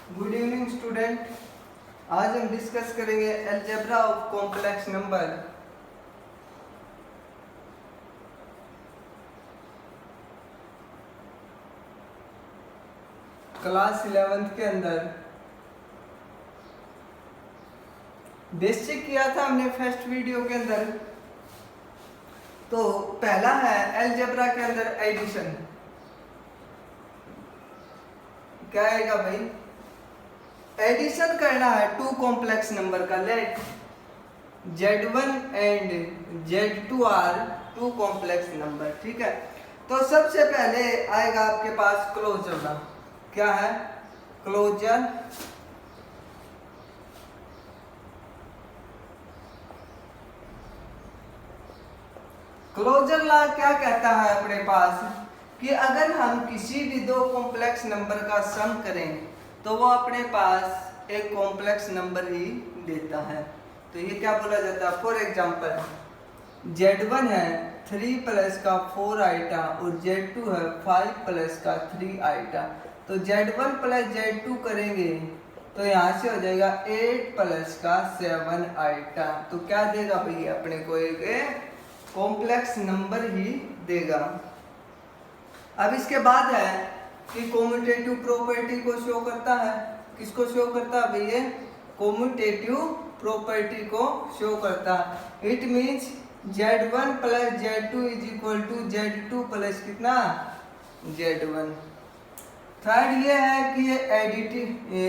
Good evening student. आज हम discuss करेंगे algebra of complex number. Class 11th के अंदर बेसिक किया था हमने फर्स्ट वीडियो के अंदर। तो पहला है अलजेब्रा के अंदर एडिशन। क्या आएगा भाई? एडिशन करना है टू कॉम्प्लेक्स नंबर का। Let Z1 and Z2 are two complex number. ठीक है, तो सबसे पहले आएगा आपके पास क्लोजर का। क्या है क्लोजर? क्लोजर लॉ क्या कहता है अपने पास कि अगर हम किसी भी दो कॉम्प्लेक्स नंबर का सम करें तो वो अपने पास एक कॉम्प्लेक्स नंबर ही देता है। तो ये क्या बोला जाता है? फॉर एग्जांपल Z1 है 3 प्लस का 4 आइटा और Z2 है 5 प्लस का 3 आइटा। तो Z1 प्लस Z2 करेंगे तो यहाँ से हो जाएगा 8 प्लस का 7 आइटा। तो क्या देगा भैया? अपने को एक कॉम्प्लेक्स नंबर ही देगा। अब इसके बाद है कि कॉम्यूटेटिव प्रॉपर्टी को शो करता है। किसको शो करता है भैया? कॉम्यूटेटिव प्रॉपर्टी को शो करता है। It means Z1 plus Z2 is equal to Z2 plus कितना? Z1। थर्ड ये है कि ये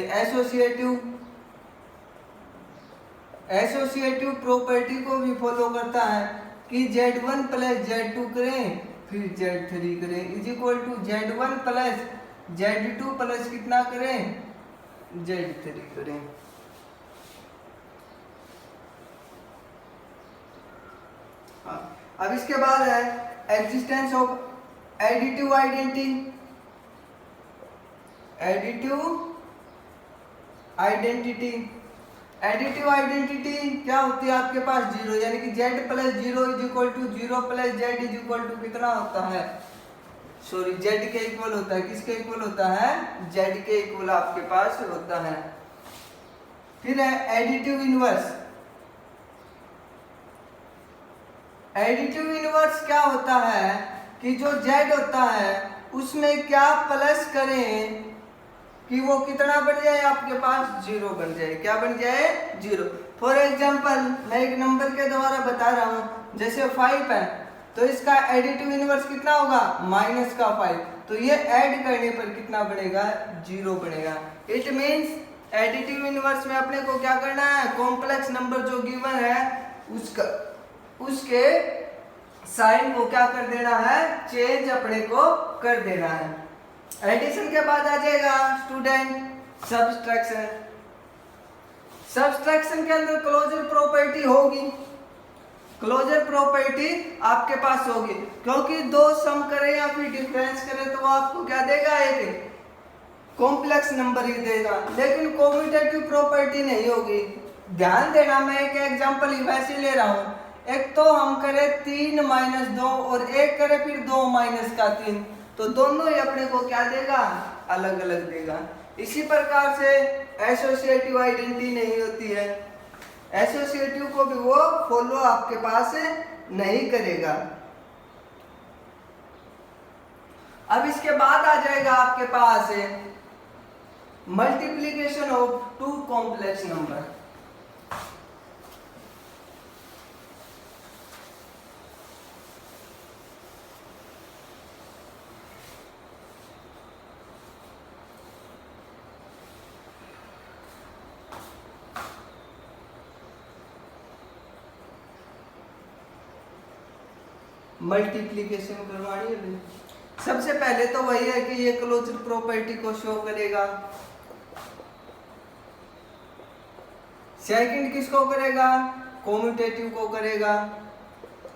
एसोसिएटिव प्रॉपर्टी को भी फॉलो करता है कि Z1 प्लस Z2 करें फिर Z3 करें is equal to Z1 plus Z2 plus कितना करें? Z3 करें। अब इसके बाद है existence of additive identity. Additive identity क्या होती है आपके पास? जीरो, यानी कि Z plus zero is equal to zero plus Z is equal to कितना होता है? सॉरी, Z के इक्वल होता है। किसके इक्वल होता है? Z के इक्वल आपके पास होता है। फिर है एडिटिव इनवर्स। एडिटिव इनवर्स क्या होता है कि जो Z होता है उसमें क्या प्लस करें कि वो कितना बन जाए आपके पास? जीरो बन जाए। क्या बन जाए? जीरो। फॉर एग्जाम्पल मैं एक नंबर के द्वारा बता रहा हूं, जैसे 5 है तो इसका एडिटिव इनवर्स कितना होगा? माइनस का 5। तो ये ऐड करने पर कितना बनेगा? जीरो बनेगा। इट मींस एडिटिव इनवर्स में अपने को क्या करना है? कॉम्प्लेक्स नंबर जो गिवन है उसके साइन को क्या कर देना है? चेंज अपने को कर देना है। एडिशन के बाद आ जाएगा स्टूडेंट सब्सट्रैक्शन। सब्सट्रैक्शन के अंदर क्लोजर प्रॉपर्टी होगी। क्लोजर प्रॉपर्टी आपके पास होगी क्योंकि दो सम करें या फिर डिफरेंस करें तो वो आपको क्या देगा? एक कॉम्प्लेक्स नंबर ही देगा, लेकिन कॉम्यूटेटिव प्रॉपर्टी नहीं होगी। ध्यान देना, मैं एक एग्जांपल ही वैसे ले रहा हूं। एक तो हम करें 3 माइनस 2 और एक करें फिर 2 माइनस का 3, तो दोनों ही अपने को क्या देगा? अलग अलग देगा। इसी प्रकार से एसोसिएटिव आइडेंटिटी नहीं होती है। एसोसिएटिव को भी वो फॉलो आपके पास नहीं करेगा। अब इसके बाद आ जाएगा आपके पास multiplication of two complex number. Multiplication करवानी है। सबसे पहले तो वही है कि ये क्लोजर प्रॉपर्टी को शो करेगा। सेकंड किसको करेगा? कॉम्यूटेटिव को करेगा।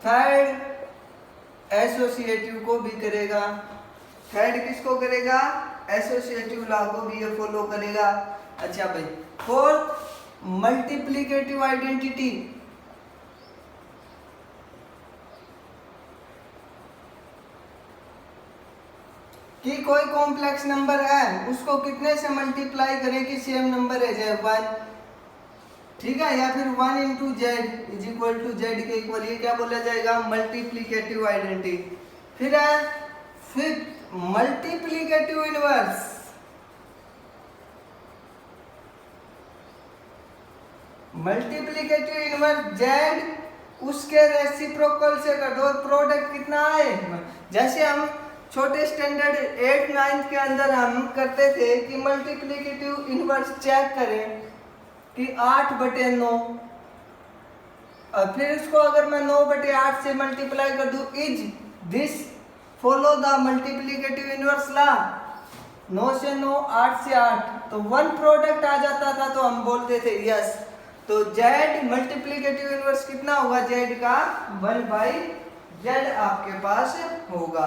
थर्ड एसोसिएटिव को भी करेगा। थर्ड किसको करेगा? एसोसिएटिव लॉ को भी ये फॉलो करेगा। अच्छा भाई, फोर्थ मल्टीप्लिकेटिव आइडेंटिटी। कि कोई कॉम्प्लेक्स नंबर है उसको कितने से मल्टीप्लाई करें कि सेम नंबर है जाए 1, ठीक है, या फिर 1 into Z is equal to Z के इक्वल, ये क्या बोला जाएगा, मल्टीप्लीकेटिव आइडेंटिटी। फिर है fifth multiplicative inverse. Multiplicative inverse Z उसके रेसिप्रोकल से कर दो, प्रोडक्ट कितना आए। जैसे हम छोटे स्टैंडर्ड 8 9 के अंदर हम करते थे कि मल्टीप्लीकेटिव इनवर्स चेक करें कि 8/9, और फिर इसको अगर मैं 9/8 से मल्टीप्लाई कर दूं, is this follow the multiplicative inverse law, 9 से 9 8 से 8, तो 1 प्रोडक्ट आ जाता था, तो हम बोलते थे यस। तो z मल्टीप्लीकेटिव इनवर्स कितना होगा, z का 1/z आपके पास होगा।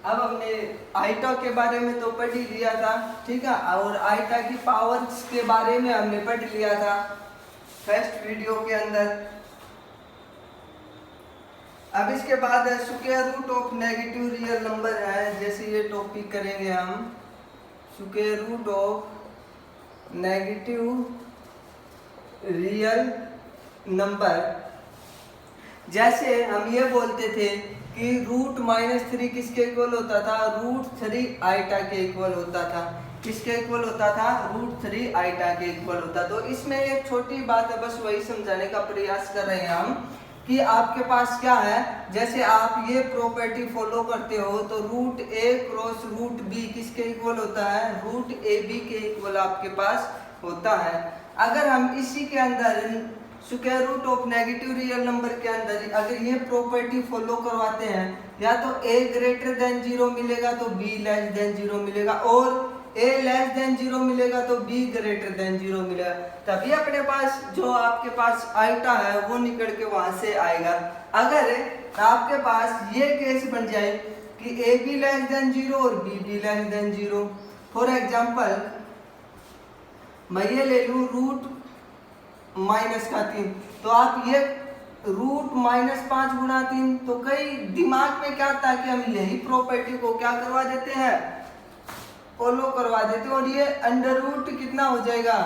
अब हमने आइटा के बारे में तो पढ़ ही लिया था, ठीक है, और आइटा की पावर्स के बारे में हमने पढ़ लिया था फर्स्ट वीडियो के अंदर। अब इसके बाद है square root of negative real number है, जैसे ये टॉपिक करेंगे हम, square root of negative real number. जैसे हम ये बोलते थे कि √-3 किसके इक्वल होता था, √3 आइटा के इक्वल होता था। किसके इक्वल होता था, √3 आइटा के इक्वल होता। तो इसमें एक छोटी बात है, बस वही समझाने का प्रयास कर रहे हैं हम कि आपके पास क्या है, जैसे आप ये प्रॉपर्टी फॉलो करते हो तो √a क्रॉस √b किसके इक्वल होता है, √ab के इक्वल आपके पास होता है। अगर हम इसी के अंदर square root of negative real number के अंदर अगर ये प्रॉपर्टी फॉलो करवाते हैं, या तो a ग्रेटर देन 0 मिलेगा तो b लेस देन 0 मिलेगा, और a लेस देन 0 मिलेगा तो b ग्रेटर देन 0 मिलेगा, तभी अपने पास जो आपके पास आइटा है वो निकल के वहां से आएगा। अगर आपके पास ये केस बन जाए कि a भी लेस देन 0 और b भी लेस देन 0, फॉर एग्जांपल मैं ये ले लूं √-3, तो आप ये √-5 गुणा 3, तो कई दिमाग में क्या आता है कि हम यही प्रॉपर्टी को क्या करवा देते हैं, फॉलो करवा देते हैं, और ये अंडर रूट कितना हो जाएगा,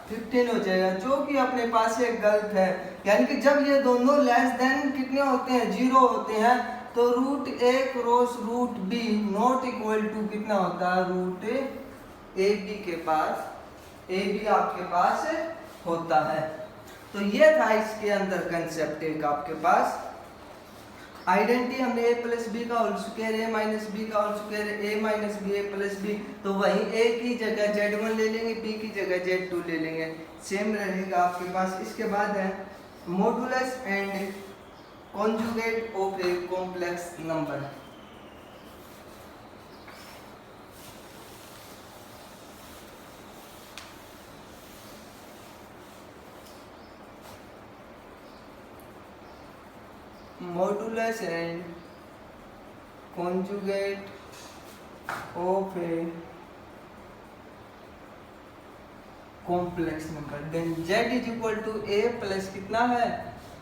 15 हो जाएगा, जो कि अपने पास ये गलत है। यानी कि जब ये दोनों लेस देन कितने होते हैं, 0 होते हैं, तो √a cross √b not equal to कितना होता है, √ab के पास, ab आपके पास होता है। तो ये था इसके अंदर कंसेप्ट एक आपके पास आइडेंटिटी, हमने a प्लस बी का whole square a minus B का whole square a minus B a plus B, तो वहीं a की जगह z1 ले लेंगे, b की जगह z2 ले लेंगे, सेम रहेगा आपके पास। इसके बाद है modulus and conjugate of a complex number. Modulus and conjugate of a complex number, then z is equal to a plus कितना है,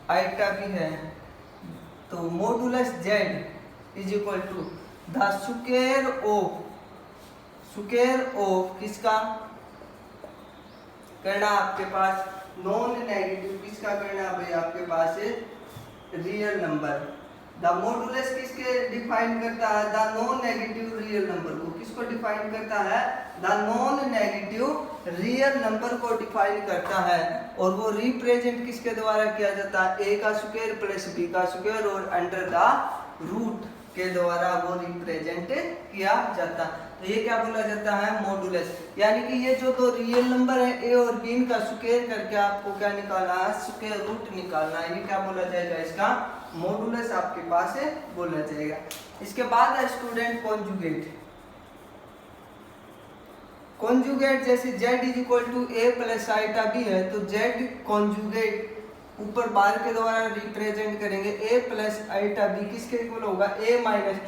आइटा भी है, तो modulus z is equal to the square of किसका करना आपके पास, नॉन नेगेटिव किसका करना भाई आपके पास है, रियल नंबर। द मॉडुलस किसके डिफाइन करता है, the non negative real number को, किसको डिफाइन करता है, the non negative real number को डिफाइन करता है, और वो रिप्रेजेंट किसके द्वारा किया जाता है, a का स्क्वायर प्लस b का स्क्वायर और अंडर द रूट के द्वारा वो रिप्रेजेंट किया जाता है। तो ये क्या बोला जाता है, मॉडुलस। यानी कि ये जो दो रियल नंबर है a और b का स्क्वायर करके आपको क्या निकालना है, स्क्वायर रूट निकालना है, ये क्या बोला जाएगा, इसका मॉडुलस आपके पास है बोला जाएगा। इसके बाद है स्टूडेंट कॉन्जुगेट जैसे z is equal to a plus iota b है, तो z कॉन्जुगेट ऊपर बार के द्वारा रिप्रेजेंट करेंगे, a प्लस आइटा b किसके इक्वल होगा, a माइनस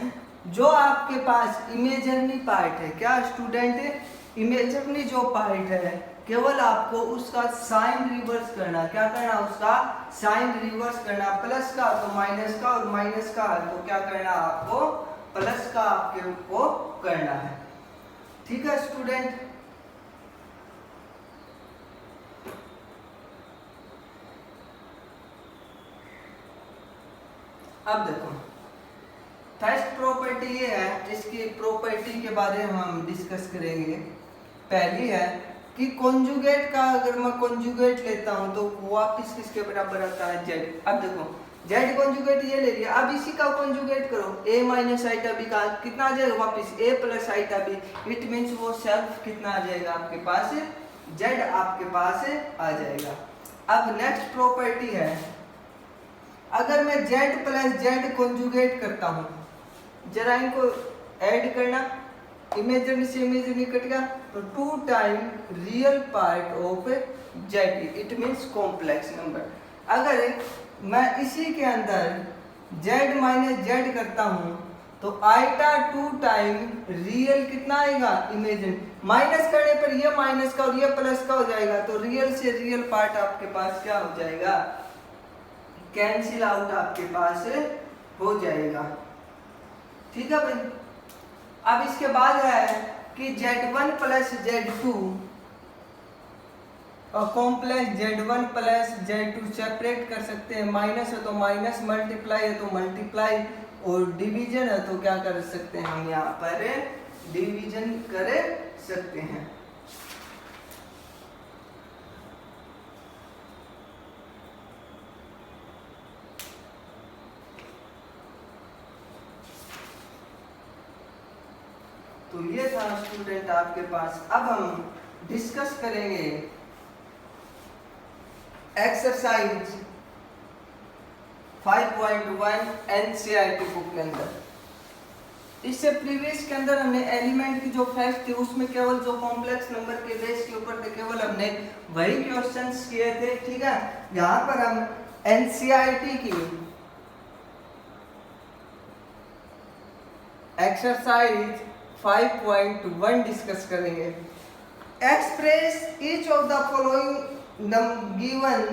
जो आपके पास इमेजिनरी पार्ट है, क्या स्टूडेंट, इमेजिनरी जो पार्ट है केवल आपको उसका साइन रिवर्स करना। क्या करना? उसका साइन रिवर्स करना। प्लस का तो माइनस का, और माइनस का तो क्या करना आपको? प्लस का आपके को करना है। ठीक है स्टूडेंट। अब देखो फर्स्ट प्रॉपर्टी ये है, इसकी प्रॉपर्टी के बारे में हम डिस्कस करेंगे। पहली है कि कॉन्जुगेट का अगर मैं कॉन्जुगेट लेता हूं तो वापिस किसके बराबर आता है? जेड। अब देखो जेड कॉन्जुगेट ये ले लिया, अब इसी का कॉन्जुगेट करो, a माइनस आइटा बी का कितना आ जाएगा? वापिस a plus iota B. It means वो सेल्फ कितना आ जाएगा आपके पास? जेड आपके पास आ जाएगा। अब नेक्स्ट प्रॉपर्टी है, अगर मैं जेड प्लस जेड कॉन्जुगेट करता हूं, जरा इनको ऐड करना, इमेजिनरी से इमेजिनरी कट गया तो 2 time real part of Z, it means complex number. अगर मैं इसी के अंदर जेड माइनस जेड करता हूं तो आइटा 2 टाइम रियल कितना आएगा? इमेजिन। माइनस करने पर ये माइनस का और ये प्लस का हो जाएगा, तो रियल से रियल पार्ट आपके पास क्या हो जाएगा? कैंसिल आउट आपके पास हो जाएगा। ठीक है भाई। अब इसके बाद है कि Z1 प्लस Z2 और complex Z1 plus Z2 separate कर सकते हैं। माइनस है तो माइनस, मल्टीप्लाई है तो मल्टीप्लाई, और डिवीजन है तो क्या कर सकते हैं हम यहाँ पर? डिवीजन कर सकते हैं। तो ये था स्टूडेंट आपके पास। अब हम डिस्कस करेंगे एक्सरसाइज 5.1 एनसीईआरटी बुक के अंदर। इससे प्रीवियस के अंदर हमने एलिमेंट की जो फैक्ट थी उसमें केवल जो कॉम्प्लेक्स नंबर के बेस के ऊपर थे केवल हमने वही क्वेश्चंस किए थे। ठीक है, यहाँ पर हम एनसीईआरटी की एक्सरसाइज 5.1 डिस्कस करेंगे। Express each of the following given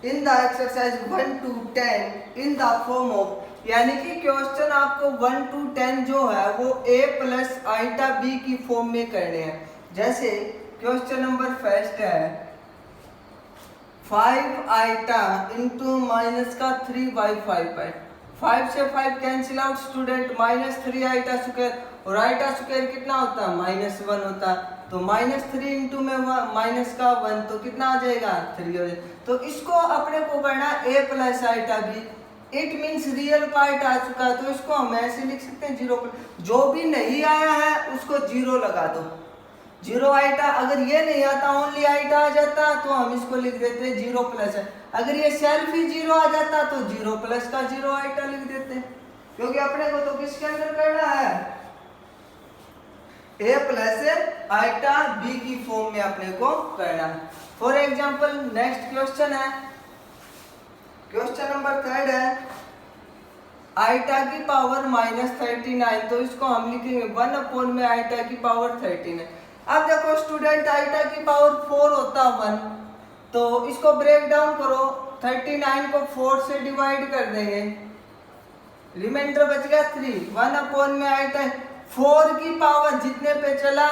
in the exercise 1 to 10 in the form of, यानी कि क्वेश्चन आपको 1 to 10 जो है वो a प्लस आइटा b की फॉर्म में करने हैं। जैसे क्वेश्चन नंबर फर्स्ट है 5 आइटा इंटू माइनस का 3/5 है। 5 से 5 cancel out student, minus 3 iota square, और आइटा स्क्वायर कितना होता है? -1 होता है। तो -3 इंटू में माइनस का 1 तो कितना आ जाएगा? 3 हो जाएगा। तो इसको अपने को करना a plus iota b, it means real part आ चुका है तो इसको हम ऐसे लिख सकते हैं 0। जो भी नहीं आया है उसको 0 लगा दो। 0 आइटा, अगर ये नहीं आता ओनली आइटा आ जाता तो हम इसको लिख देते 0 प्लस है। अगर ये सेल्फ ही 0 आ जाता तो 0 प्लस का 0 आइटा लिख देते, क्योंकि अपने को तो किसके अंदर करना है? a प्लस आइटा b की फॉर्म में अपने को करना है। फॉर एग्जाम्पल नेक्स्ट क्वेश्चन है, क्वेश्चन नंबर 3 है आइटा की पावर -39, तो इसको हम लिखेंगे 1 अपॉन में आइटा की पावर 13 है। अब देखो स्टूडेंट आइटा की पावर 4 होता 1, तो इसको ब्रेक डाउन करो, 39 को 4 से डिवाइड कर देंगे, रिमाइंडर बच गया 3। 1 अपॉन में आइटा 4 की पावर जितने पे चला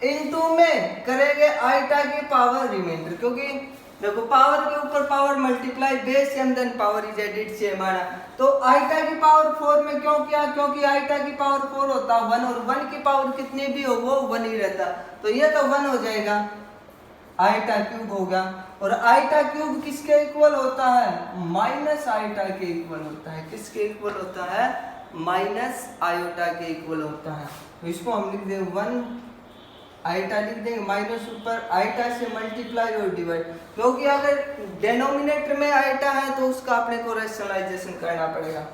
इनटू में करेंगे आइटा की पावर रिमाइंडर, क्योंकि देखो पावर के ऊपर power multiply base same then power is added same आना। तो आइटा की पावर 4 में क्यों किया? क्योंकि आइटा की पावर 4 होता 1 और 1 की पावर कितनी भी हो वो 1 ही रहता, तो ये तो 1 हो जाएगा, आइटा क्यूब होगा। और आइटा क्यूब किसके इक्वल होता है? माइनस आइटा के इक्वल होता है। किसके इक्वल होता है? माइनस आयोटा के इक्वल होता है। तो इसको हम लिख देंगे 1 आइटा लिख देंगे, माइनस ऊपर आइटा से मल्टीप्लाई और डिवाइड, क्योंकि अगर डिनोमिनेटर में आइटा है तो उसका अपने को रैशनलाइजेशन करना पड़ेगा।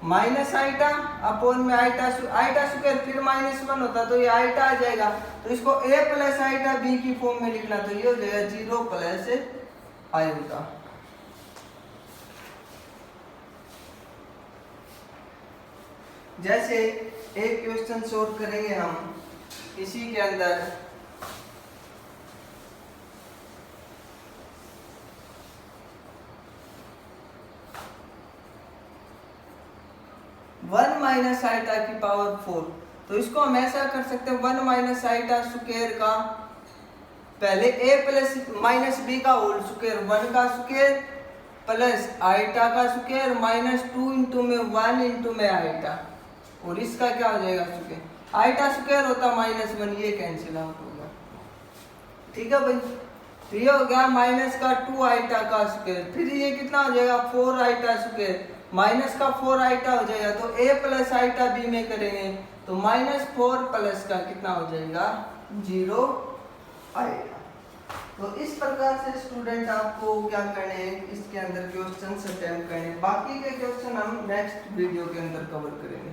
माइनस आइटा अपॉन में आइटा स्क्वायर फिर -1 होता तो ये आइटा आ जाएगा, तो इसको a प्लस आइटा b की फॉर्म में लिखना, तो ये हो जाएगा 0 प्लस आयोटा। जैसे एक क्वेश्चन सोल्व करेंगे हम इसी के अंदर माइनस आइटा की पावर 4। तो इसको हम ऐसा कर सकते हैं 1 माइनस आइटा स्क्वायर का पहले a प्लस माइनस बी का होल स्क्वायर 1 का स्क्वायर प्लस आइटा का स्क्वायर माइनस 2 इंटू में 1 इंटू में आइटा, और इसका क्या हो जाएगा स्क्वायर, आइटा स्क्वायर होता माइनस 1, ये कैंसिल आउट होगा। ठीक है भाई, तो ये हो गया माइनस का 2 आइटा का स्क्वायर, फिर ये कितना हो जाएगा 4 आइटा स्क्वायर, माइनस का 4 आइटा हो जाएगा, तो a प्लस आइटा b में करेंगे तो माइनस 4 प्लस का कितना हो जाएगा 0 आइटा। तो इस प्रकार से स्टूडेंट आपको क्या करने हैं, इसके अंदर क्वेश्चन अटेम्प्ट करने हैं। बाकी के क्वेश्चन हम नेक्स्ट वीडियो के अंदर कवर करेंगे।